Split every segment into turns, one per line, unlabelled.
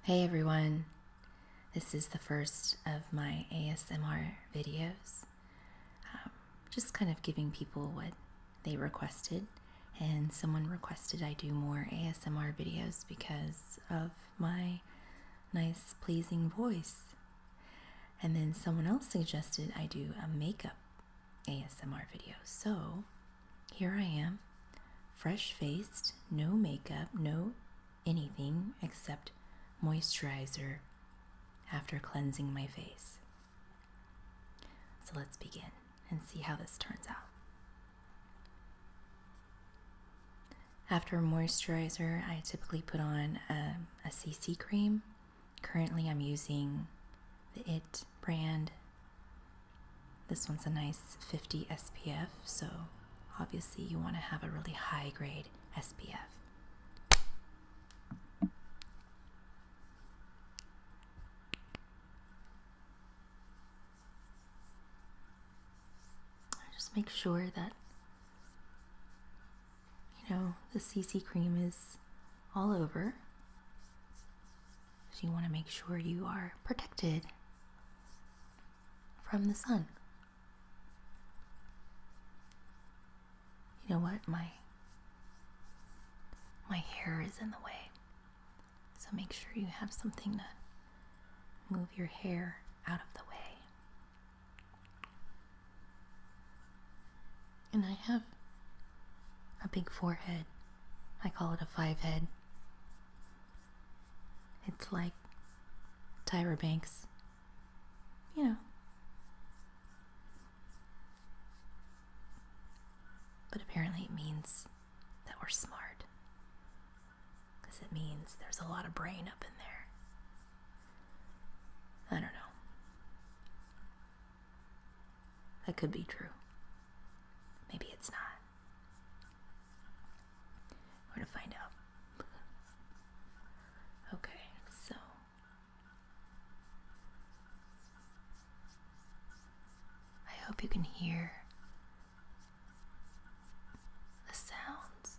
Hey everyone, this is the first of my ASMR videos. Just kind of giving people what they requested, and someone requested I do more ASMR videos because of my nice, pleasing voice. And then someone else suggested I do a makeup ASMR video. So here I am, fresh-faced, no makeup, no anything except moisturizer after cleansing my face. So let's begin and see how this turns out. After moisturizer, I typically put on a CC cream. Currently I'm using the IT brand. This one's a nice 50 SPF, so obviously you want to have a really high grade SPF. Just make sure that, the CC cream is all over. So you want to make sure you are protected from the sun. You know what? My hair is in the way. So make sure you have something to move your hair out of the way. And I have a big forehead. I call it a 5-head. It's like Tyra Banks, But apparently it means that we're smart. Because it means there's a lot of brain up in there. I don't know. That could be true. Maybe it's not. We're gonna find out. Okay, so I hope you can hear the sounds.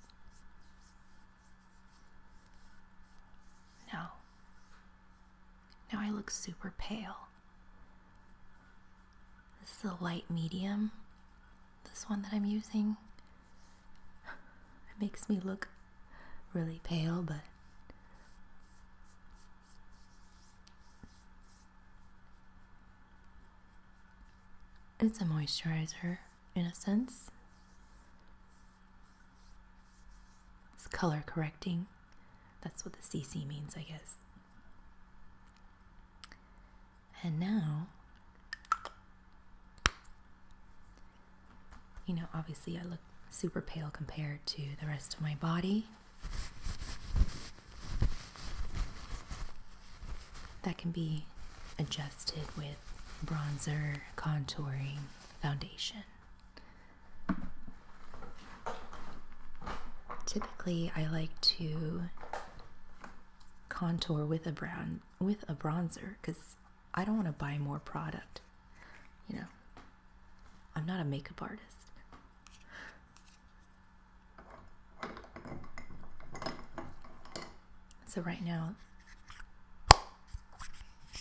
Now I look super pale. This is a light medium. This one that I'm using. It makes me look really pale, but it's a moisturizer in a sense. It's color correcting. That's what the CC means, I guess. And now, obviously I look super pale compared to the rest of my body. That can be adjusted with bronzer, contouring, foundation. Typically, I like to contour with a bronzer because I don't want to buy more product. I'm not a makeup artist. So right now,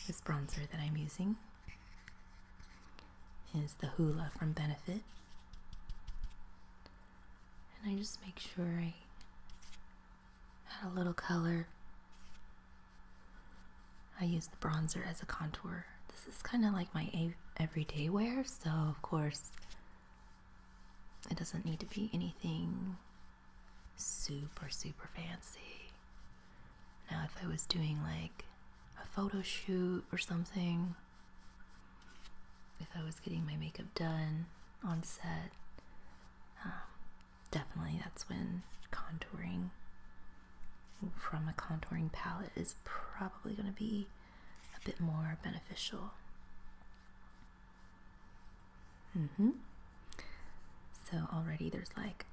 this bronzer that I'm using is the Hoola from Benefit. And I just make sure I add a little color. I use the bronzer as a contour. This is kind of like my everyday wear, so of course it doesn't need to be anything super fancy. Now if I was doing like a photo shoot or something, if I was getting my makeup done on set, definitely that's when contouring from a contouring palette is probably going to be a bit more beneficial. So already there's like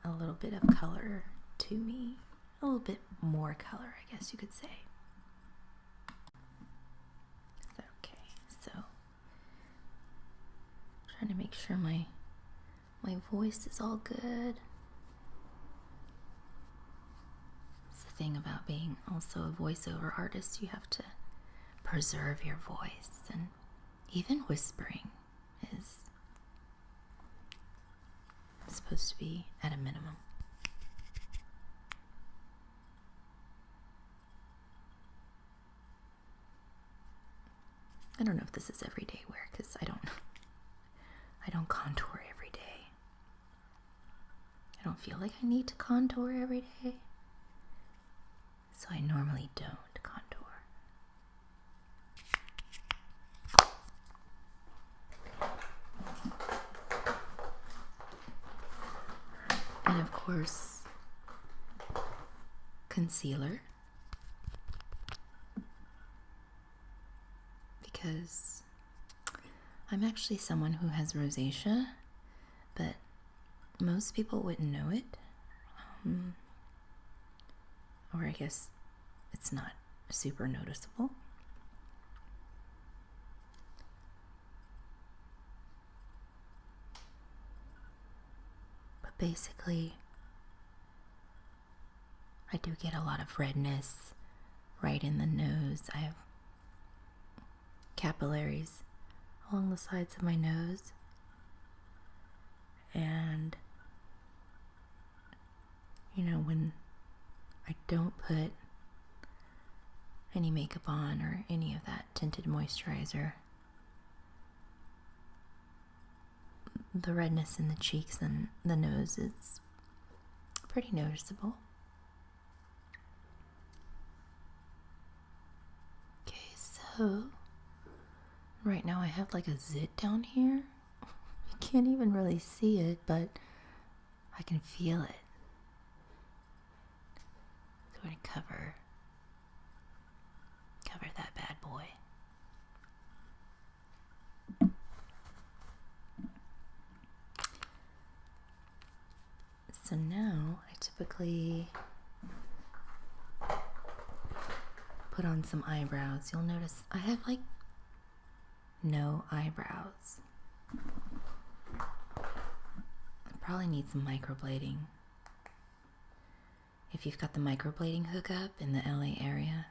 a little bit of color to me. A little bit more color, I guess you could say. Okay, so trying to make sure my voice is all good. thing about being also a voiceover artist. You have to preserve your voice, and even whispering is supposed to be at a minimum. I don't know if this is everyday wear because I don't contour every day. I don't feel like I need to contour every day, so I normally don't contour. And of course, concealer, because I'm actually someone who has rosacea, but most people wouldn't know it. Or I guess it's not super noticeable. But basically, I do get a lot of redness right in the nose. I have capillaries along the sides of my nose, and when I don't put any makeup on or any of that tinted moisturizer, the redness in the cheeks and the nose is pretty noticeable. Okay, so right now I have like a zit down here. You can't even really see it, but I can feel it. So I'm going to cover that bad boy. So now I typically put on some eyebrows. You'll notice I have like no eyebrows. I probably need some microblading. If you've got the microblading hookup in the LA area,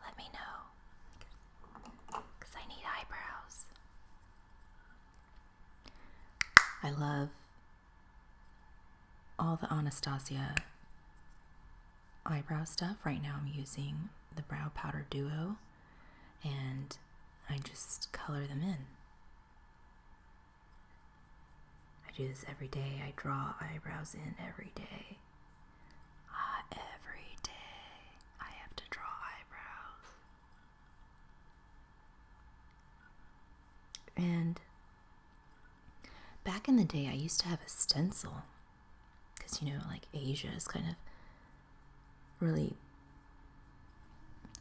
let me know, because I need eyebrows. I love all the Anastasia eyebrow stuff. Right now I'm using the Brow Powder Duo, and I just color them in. I do this every day. I draw eyebrows in every day. Every day I have to draw eyebrows. And back in the day I used to have a stencil, because like Asia is kind of really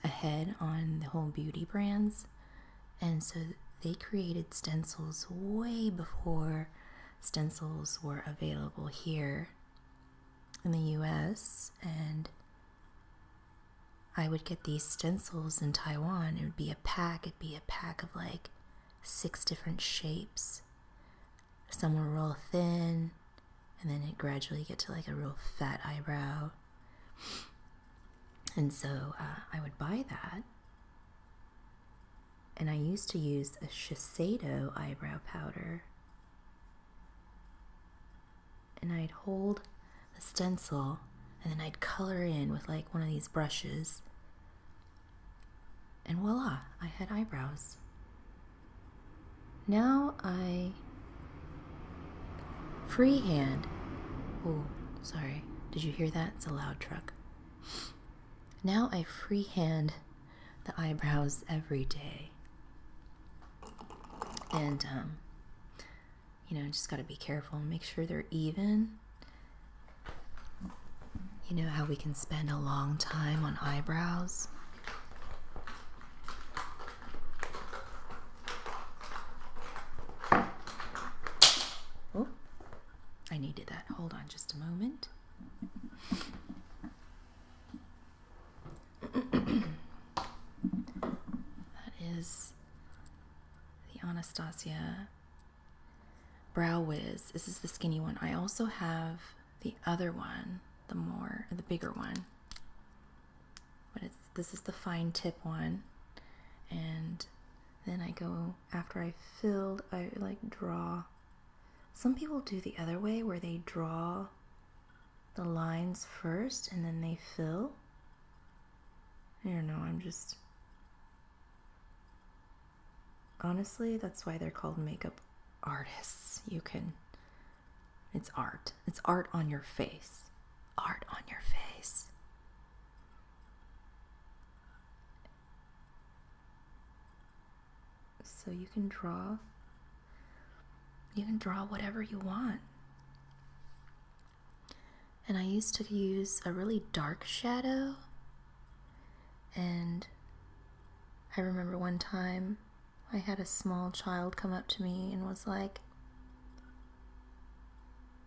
ahead on the whole beauty brands, and so they created stencils way before stencils were available here in the US. And I would get these stencils in Taiwan. It would be a pack. It'd be a pack of like 6 different shapes. Some were real thin, and then it gradually get to like a real fat eyebrow. And so I would buy that, and I used to use a Shiseido eyebrow powder, and I'd hold the stencil and then I'd color in with like one of these brushes, and voila, I had eyebrows. Now I freehand. Oh, sorry. Did you hear that? It's a loud truck. Now I freehand the eyebrows every day. And, just gotta be careful and make sure they're even. You know how we can spend a long time on eyebrows? Oh, I needed that. Hold on just a moment. That is the Anastasia Brow Wiz. This is the skinny one. I also have the other one, the bigger one. this is the fine tip one, and then I go, after I filled, I like draw. Some people do the other way where they draw the lines first and then they fill. I don't know, honestly, that's why they're called makeup artists. It's art. It's art on your face. Art on your face. So you can draw whatever you want. And I used to use a really dark shadow, and I remember one time I had a small child come up to me and was like,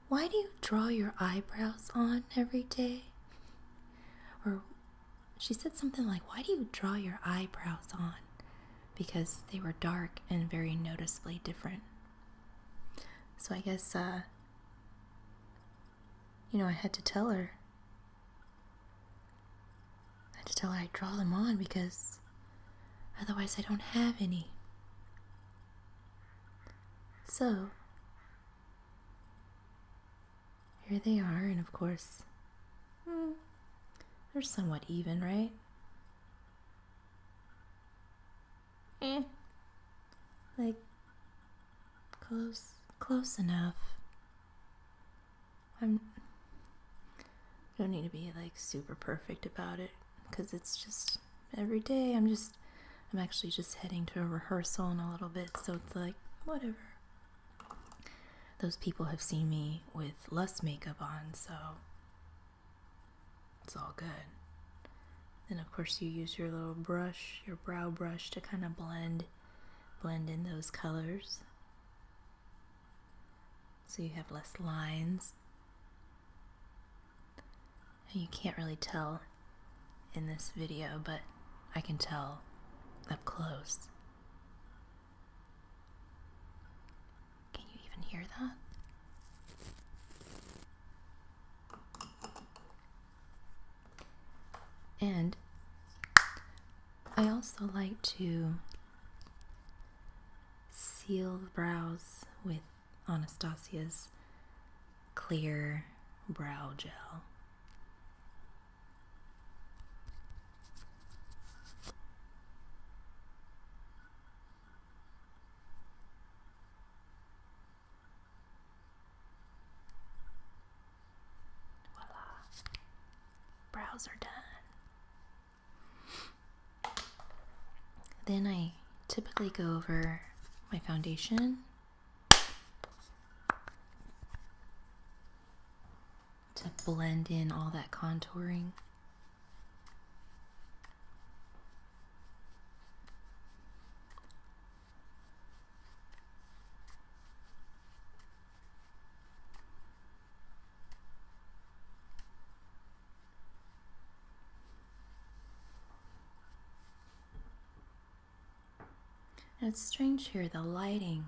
"Why do you draw your eyebrows on every day?" Or she said something like, "Why do you draw your eyebrows on?" Because they were dark and very noticeably different. So I guess, I had to tell her. I draw them on because otherwise I don't have any. So here they are, and of course, they're somewhat even, right? Like, close enough. Don't need to be like super perfect about it, because it's just every day. I'm actually just heading to a rehearsal in a little bit, so it's like, whatever. Those people have seen me with less makeup on, so it's all good. Then of course you use your little brush, your brow brush, to kind of blend in those colors, so you have less lines. And you can't really tell in this video, but I can tell up close. Can you even hear that? And I also like to seal the brows with Anastasia's clear brow gel. Brows are done. Then I typically go over my foundation to blend in all that contouring. And it's strange here, the lighting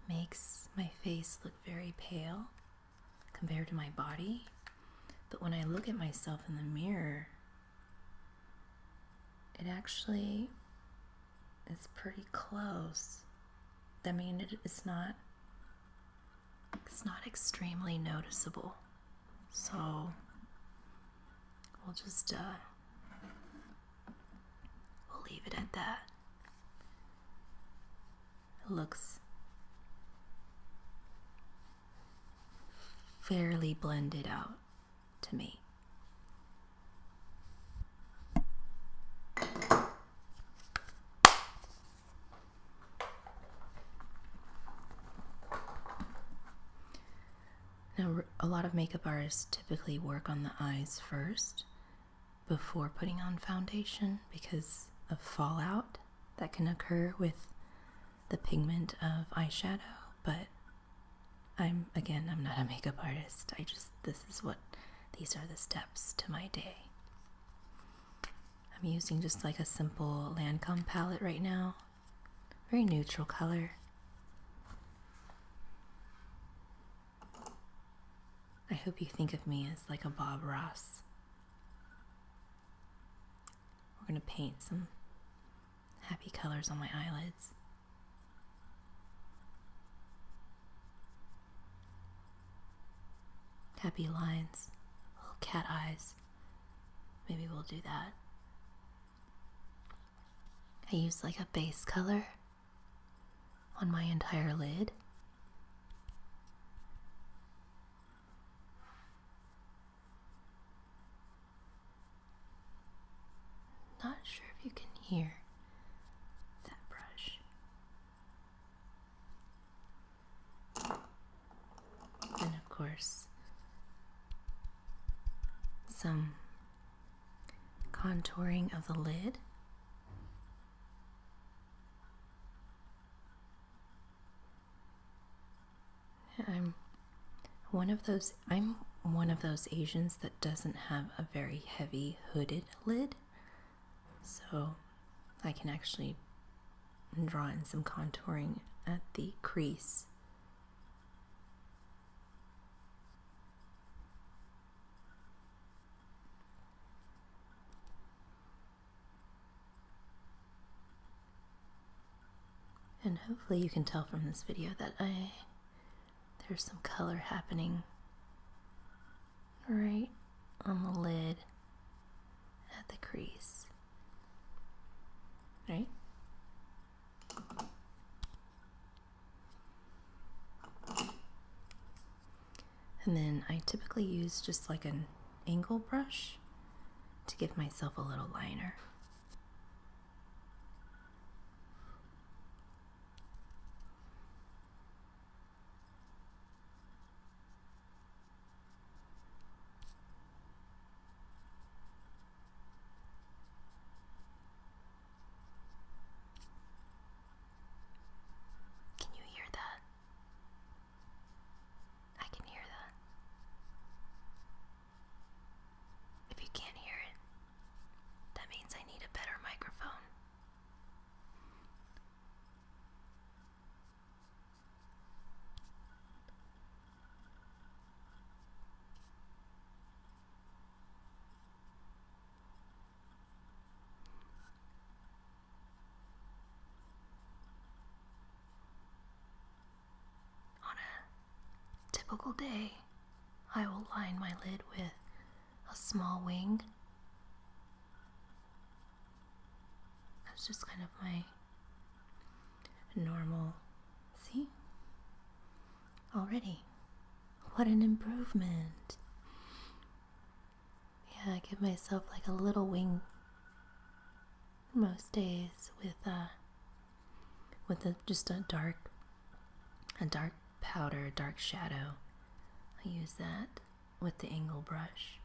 makes my face look very pale compared to my body. But when I look at myself in the mirror, it actually is pretty close. I mean, it's not extremely noticeable. So we'll just we'll leave it at that. It looks fairly blended out to me. Now, a lot of makeup artists typically work on the eyes first before putting on foundation because of fallout that can occur with the pigment of eyeshadow, but I'm not a makeup artist. These are the steps to my day. I'm using just like a simple Lancome palette right now. Very neutral color. I hope you think of me as like a Bob Ross. We're going to paint some happy colors on my eyelids. Happy lines, little cat eyes. Maybe we'll do that. I use like a base color on my entire lid. Not sure if you can hear that brush. And of course, some contouring of the lid. I'm one of those Asians that doesn't have a very heavy hooded lid, so I can actually draw in some contouring at the crease. And hopefully you can tell from this video that there's some color happening right on the lid at the crease. Right? And then I typically use just like an angle brush to give myself a little liner. Typical day, I will line my lid with a small wing. That's just kind of my normal. See? Already. What an improvement. Yeah, I give myself like a little wing most days with just a dark powder, dark shadow. I use that with the angle brush.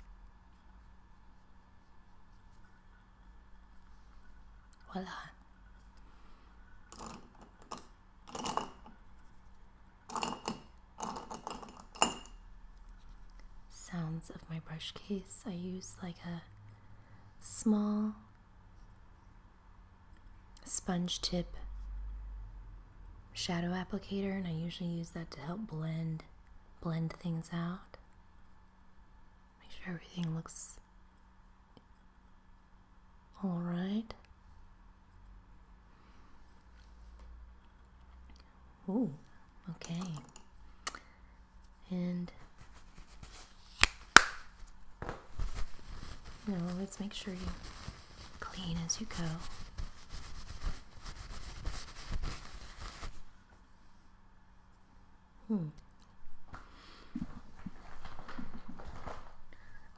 Voila. Sounds of my brush case. I use like a small sponge tip shadow applicator, and I usually use that to help blend things out. Make sure everything looks all right. Ooh, okay. And always make sure you clean as you go.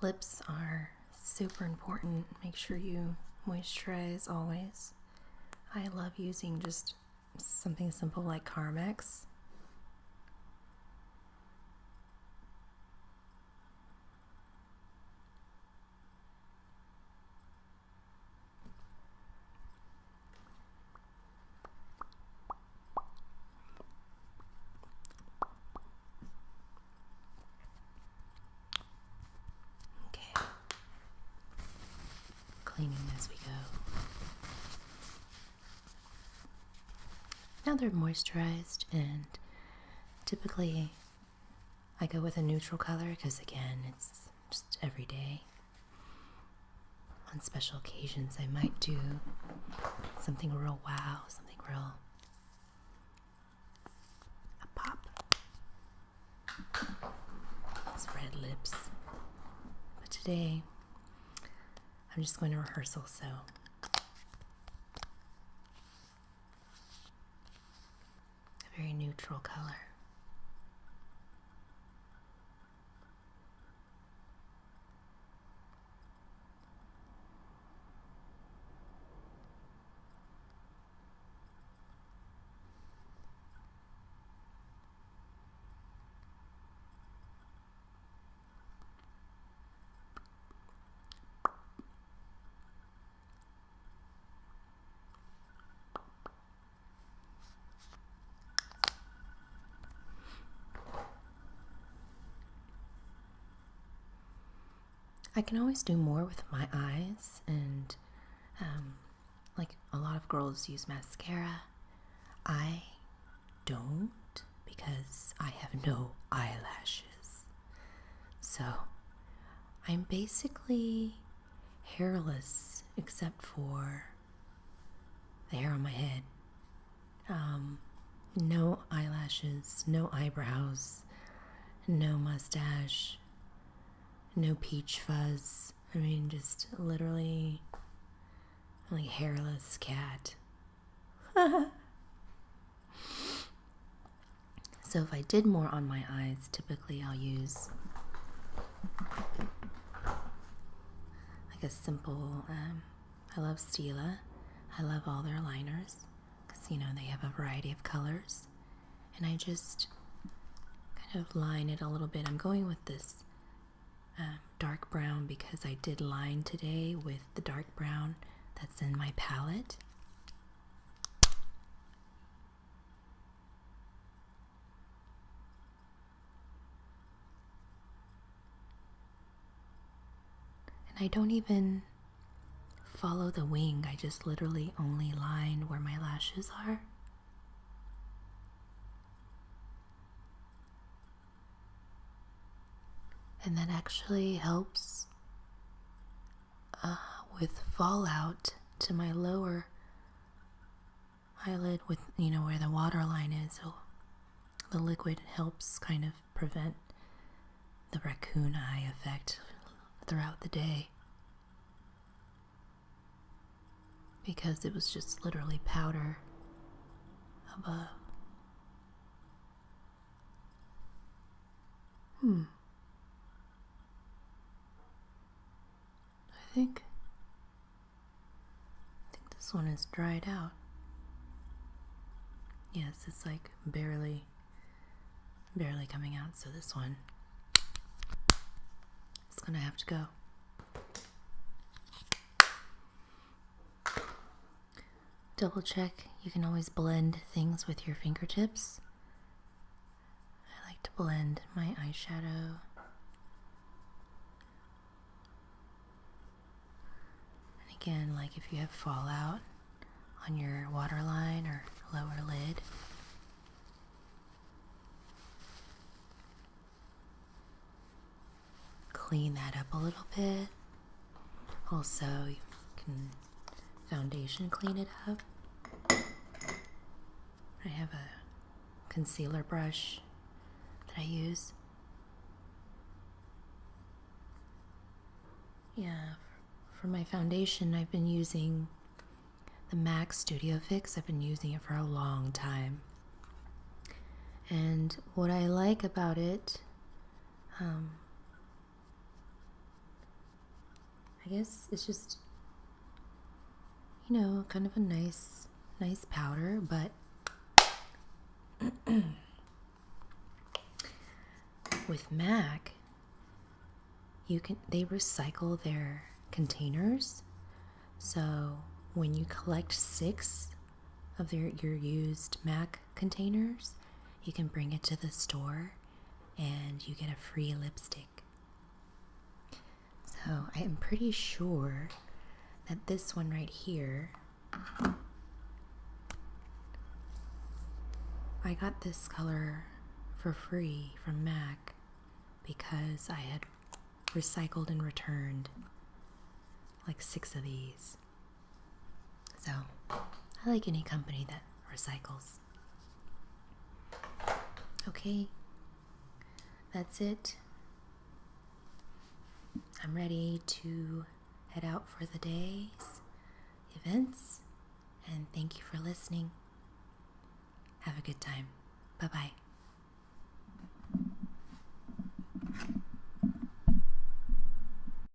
Lips are super important. Make sure you moisturize always. I love using just something simple like Carmex. Cleaning as we go. Now they're moisturized, and typically I go with a neutral color because, again, it's just every day. on special occasions, I might do something real wow, something real a pop. Those red lips. But today, I'm just going to rehearsal, so a very neutral color. I can always do more with my eyes, and like a lot of girls use mascara. I don't, because I have no eyelashes. So I'm basically hairless except for the hair on my head. No eyelashes, no eyebrows, no mustache, no peach fuzz. I mean, just literally like hairless cat. So if I did more on my eyes, typically I'll use like a simple, I love Stila. I love all their liners because, you know, they have a variety of colors. And I just kind of line it a little bit. I'm going with this dark brown because I did line today with the dark brown that's in my palette. And I don't even follow the wing. I just literally only line where my lashes are. And that actually helps with fallout to my lower eyelid, with, you know, where the waterline is. So the liquid helps kind of prevent the raccoon eye effect throughout the day, because it was just literally powder above. I think this one is dried out. Yes, it's like barely coming out, so this one is gonna have to go. Double check. You can always blend things with your fingertips. I like to blend my eyeshadow. And again, like if you have fallout on your waterline or lower lid, clean that up a little bit. Also, you can foundation clean it up. I have a concealer brush that I use. Yeah, for my foundation, I've been using the MAC Studio Fix. I've been using it for a long time. And what I like about it, I guess it's just, you know, kind of a nice powder, but with MAC, they recycle their containers. So when you collect 6 of your used MAC containers, you can bring it to the store and you get a free lipstick. So I am pretty sure that this one right here, I got this color for free from MAC because I had recycled and returned like 6 of these. So I like any company that recycles. Okay, that's it. I'm ready to head out for the day's events, and thank you for listening. Have a good time. Bye-bye.